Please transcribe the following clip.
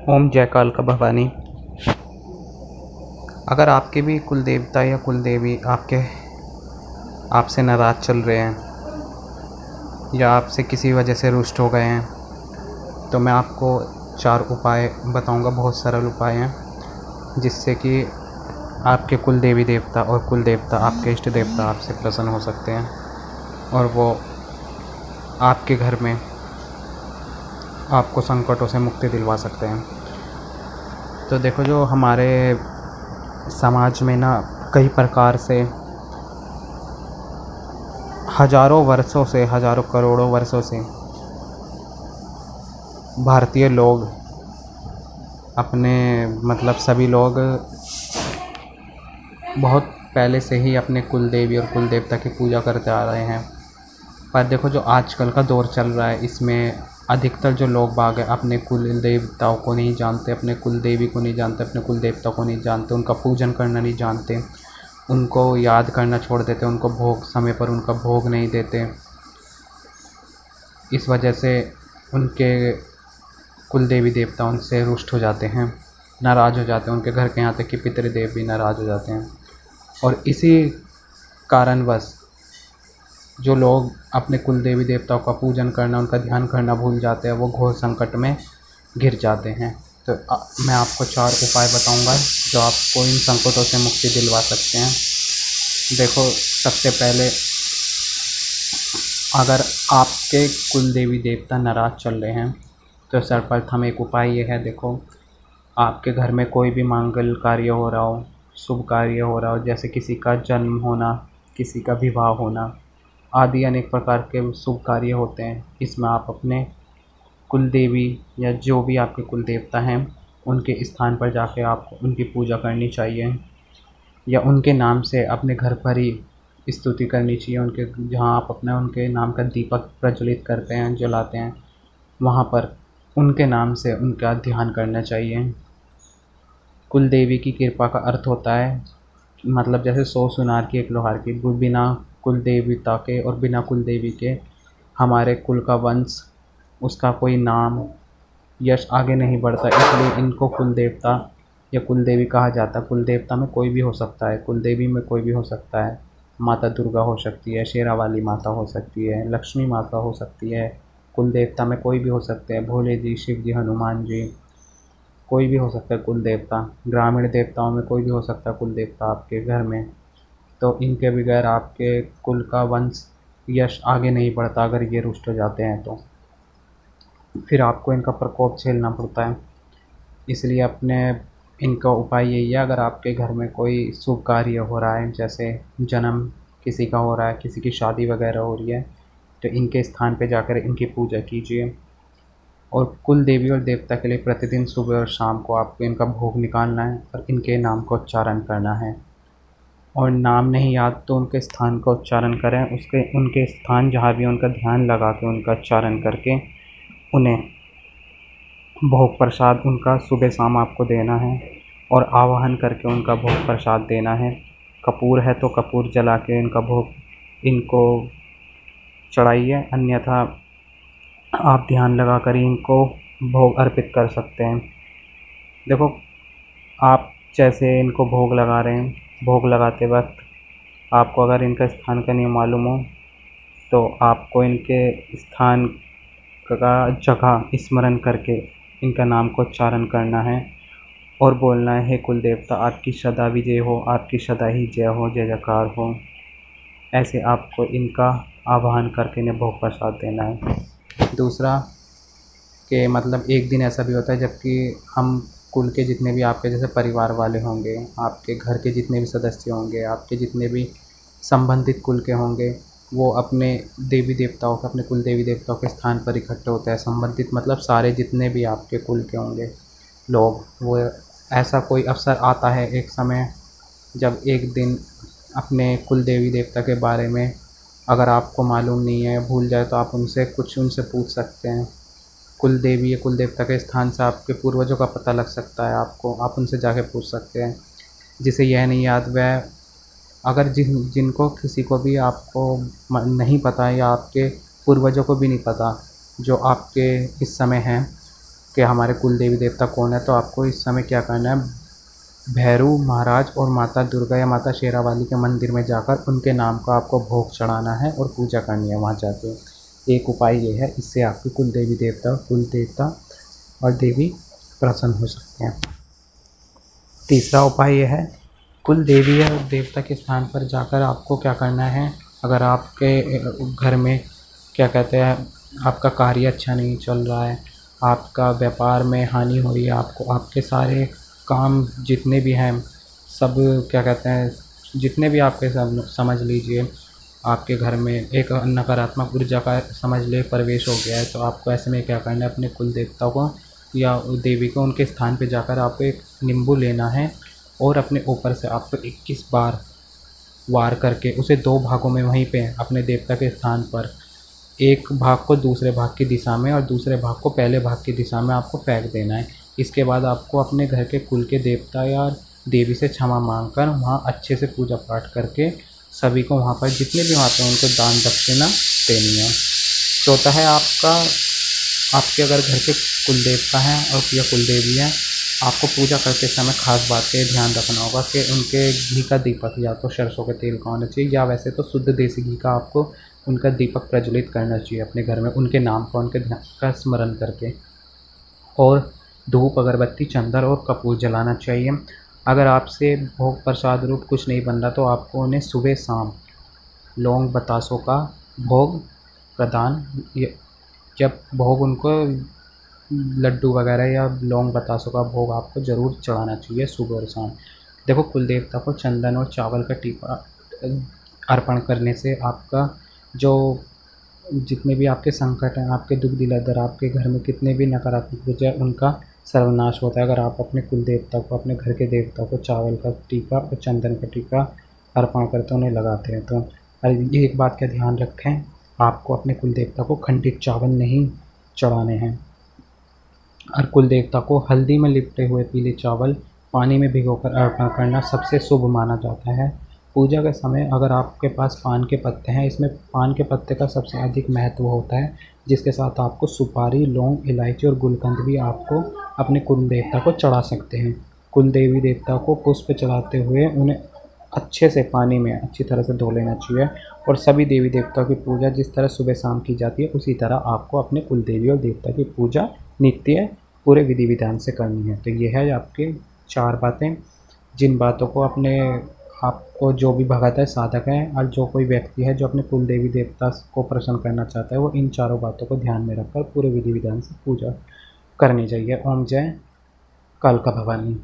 ओम जय कालका भवानी। अगर आपके भी कुल देवता या कुल देवी आपसे नाराज़ चल रहे हैं या आपसे किसी वजह से रुष्ट हो गए हैं, तो मैं आपको 4 उपाय बताऊंगा। बहुत सरल उपाय हैं जिससे कि आपके कुल देवी देवता और कुल देवता, आपके इष्ट देवता आपसे प्रसन्न हो सकते हैं और वो आपके घर में आपको संकटों से मुक्ति दिलवा सकते हैं। तो देखो, जो हमारे समाज में ना कई प्रकार से हज़ारों वर्षों से, हज़ारों करोड़ों वर्षों से भारतीय लोग सभी लोग बहुत पहले से ही अपने कुल देवी और कुल देवता की पूजा करते आ रहे हैं। पर देखो, जो आजकल का दौर चल रहा है, इसमें अधिकतर जो लोग बाग हैं अपने कुल देवताओं को नहीं जानते, अपने कुल देवी को नहीं जानते, अपने कुल देवता को नहीं जानते, उनका पूजन करना नहीं जानते, उनको याद करना छोड़ देते, उनको भोग समय पर उनका भोग नहीं देते। इस वजह से उनके कुल देवी देवता उनसे रुष्ट हो जाते हैं, नाराज़ हो जाते हैं। उनके घर के यहाँ तक कि पितृदेव भी नाराज़ हो जाते हैं। और इसी कारणवश जो लोग अपने कुल देवी देवताओं का पूजन करना, उनका ध्यान करना भूल जाते हैं, वो घोर संकट में घिर जाते हैं। तो मैं आपको 4 उपाय बताऊंगा जो आपको इन संकटों से मुक्ति दिलवा सकते हैं। देखो, सबसे पहले, अगर आपके कुल देवी देवता नाराज़ चल रहे हैं तो सर्वप्रथम एक उपाय ये है। देखो, आपके घर में कोई भी मंगल कार्य हो रहा हो, शुभ कार्य हो रहा हो, जैसे किसी का जन्म होना, किसी का विवाह होना आदि अनेक प्रकार के शुभ कार्य होते हैं। इसमें आप अपने कुल देवी या जो भी आपके कुल देवता हैं उनके स्थान पर जाकर आपको उनकी पूजा करनी चाहिए, या उनके नाम से अपने घर पर ही स्तुति करनी चाहिए। उनके जहाँ आप अपना उनके नाम का दीपक प्रज्वलित करते हैं, जलाते हैं, वहाँ पर उनके नाम से उनका ध्यान करना चाहिए। कुल देवी की कृपा का अर्थ होता है, जैसे 100 सुनार की एक लोहार की। बिना कुल देवता के और बिना कुल देवी के हमारे कुल का वंश, उसका कोई नाम, यश आगे नहीं बढ़ता। इसलिए इनको कुल देवता या कुल देवी कहा जाता है। कुल देवता में कोई भी हो सकता है, कुल देवी में कोई भी हो सकता है। माता दुर्गा हो सकती है, शेरावाली माता हो सकती है, लक्ष्मी माता हो सकती है। कुल देवता में कोई भी हो सकते हैं, भोले जी, शिव जी, हनुमान जी, कोई भी हो सकता है कुल देवता। ग्रामीण देवताओं में कोई भी हो सकता है कुल देवता आपके घर में। तो इनके बगैर आपके कुल का वंश, यश आगे नहीं बढ़ता। अगर ये रुष्ट हो जाते हैं तो फिर आपको इनका प्रकोप झेलना पड़ता है। इसलिए अपने इनका उपाय यही है, अगर आपके घर में कोई शुभ कार्य हो रहा है, जैसे जन्म किसी का हो रहा है, किसी की शादी वगैरह हो रही है, तो इनके स्थान पे जाकर इनकी पूजा कीजिए। और कुल देवी और देवता के लिए प्रतिदिन सुबह और शाम को आपको इनका भोग निकालना है और इनके नाम का उच्चारण करना है। और नाम नहीं याद तो उनके स्थान का उच्चारण करें, उनके स्थान जहाँ भी उनका ध्यान लगा के उनका उच्चारण करके उन्हें भोग प्रसाद उनका सुबह शाम आपको देना है और आवाहन करके उनका भोग प्रसाद देना है। कपूर है तो कपूर जला के इनका भोग इनको चढ़ाइए, अन्यथा आप ध्यान लगा कर इनको भोग अर्पित कर सकते हैं। देखो, आप जैसे इनको भोग लगा रहे हैं, भोग लगाते वक्त आपको अगर इनका स्थान का नहीं मालूम हो तो आपको इनके स्थान का जगह स्मरण करके इनका नाम को उच्चारण करना है और बोलना है, हे कुल देवता आपकी सदा विजय हो, आपकी सदा ही जय हो, जय जयकार हो। ऐसे आपको इनका आवाहन करके इन्हें भोग प्रसाद देना है। दूसरा, कि एक दिन ऐसा भी होता है जबकि हम कुल के जितने भी आपके जैसे परिवार वाले होंगे, आपके घर के जितने भी सदस्य होंगे, आपके जितने भी संबंधित कुल के होंगे, वो अपने देवी देवताओं के, अपने कुल देवी देवताओं के स्थान पर इकट्ठे होते हैं। संबंधित सारे जितने भी आपके कुल के होंगे लोग, वो ऐसा कोई अवसर आता है एक समय, जब एक दिन अपने कुल देवी देवता के बारे में अगर आपको मालूम नहीं है, भूल जाए, तो आप उनसे पूछ सकते हैं। कुल देवी या कुल देवता के स्थान से आपके पूर्वजों का पता लग सकता है आपको, आप उनसे जाके पूछ सकते हैं। जिसे यह नहीं याद, वह अगर जिनको किसी को भी आपको नहीं पता या आपके पूर्वजों को भी नहीं पता जो आपके इस समय हैं, कि हमारे कुल देवी देवता कौन है, तो आपको इस समय क्या करना है, भैरू महाराज और माता दुर्गा या माता शेरावाली के मंदिर में जाकर उनके नाम का आपको भोग चढ़ाना है और पूजा करनी है वहाँ जाके। एक उपाय ये है, इससे आपके कुल देवी देवता, कुल देवता और देवी प्रसन्न हो सकते हैं। तीसरा उपाय ये है, कुल देवी या देवता के स्थान पर जाकर आपको क्या करना है, अगर आपके घर में क्या कहते हैं, आपका कार्य अच्छा नहीं चल रहा है, आपका व्यापार में हानि हो रही है, आपको आपके सारे काम जितने भी हैं सब क्या कहते हैं, जितने भी आपके समझ लीजिए आपके घर में एक नकारात्मक ऊर्जा का समझ ले प्रवेश हो गया है, तो आपको ऐसे में क्या करना है, अपने कुल देवता को या देवी को उनके स्थान पे जाकर आपको एक नींबू लेना है और अपने ऊपर से आपको 21 बार वार करके उसे 2 भागों में वहीं पे अपने देवता के स्थान पर, एक भाग को दूसरे भाग की दिशा में और दूसरे भाग को पहले भाग की दिशा में आपको फेंक देना है। इसके बाद आपको अपने घर के कुल के देवता या देवी से क्षमा मांगकर वहाँ अच्छे से पूजा पाठ करके सभी को वहाँ पर जितने भी वहाँ पे उनको दान दक्षिणा देनी है। चौथा है आपका, आपके अगर घर के कुल देवता हैं और या कुल देवी हैं, आपको पूजा करते समय खास बात का ध्यान रखना होगा कि उनके घी का दीपक या तो सरसों के तेल का होना चाहिए या वैसे तो शुद्ध देसी घी का आपको उनका दीपक प्रज्वलित करना चाहिए अपने घर में, उनके नाम का, उनके ध्यान का स्मरण करके। और धूप अगरबत्ती चंदन और कपूर जलाना चाहिए। अगर आपसे भोग प्रसाद रूप कुछ नहीं बन रहा तो आपको उन्हें सुबह शाम लौंग बतासों का भोग प्रदान, जब भोग उनको लड्डू वगैरह या लौंग बतासों का भोग आपको ज़रूर चढ़ाना चाहिए सुबह और शाम। देखो, कुल देवता को चंदन और चावल का टीपा अर्पण करने से आपका जो जितने भी आपके संकट हैं, आपके दुख दिलादर, आपके घर में कितने भी नकारात्मक ऊर्जा है, उनका सर्वनाश होता है। अगर आप अपने कुल देवता को, अपने घर के देवता को चावल का टीका और चंदन का टीका अर्पण करते उन्हें लगाते हैं, तो ये एक बात का ध्यान रखें, आपको अपने कुल देवता को खंडित चावल नहीं चढ़ाने हैं। और कुल देवता को हल्दी में लिपटे हुए पीले चावल पानी में भिगोकर अर्पण करना सबसे शुभ माना जाता है। पूजा के समय अगर आपके पास पान के पत्ते हैं, इसमें पान के पत्ते का सबसे अधिक महत्व होता है, जिसके साथ आपको सुपारी, लौंग, इलायची और गुलकंद भी आपको अपने कुल देवता को चढ़ा सकते हैं। कुल देवी देवता को पुष्प चढ़ाते हुए उन्हें अच्छे से पानी में अच्छी तरह से धो लेना चाहिए। और सभी देवी देवताओं की पूजा जिस तरह सुबह शाम की जाती है, उसी तरह आपको अपने कुल देवी और देवता की पूजा नित्य पूरे विधि विधान से करनी है। तो ये है आपके 4 बातें, जिन बातों को अपने आपको जो भी भगत है, साधक है और जो कोई व्यक्ति है जो अपने कुल देवी देवता को प्रसन्न करना चाहता है, वो इन चारों बातों को ध्यान में रखकर पूरे विधि विधान से पूजा करनी चाहिए। ओम जय कालका भवानी।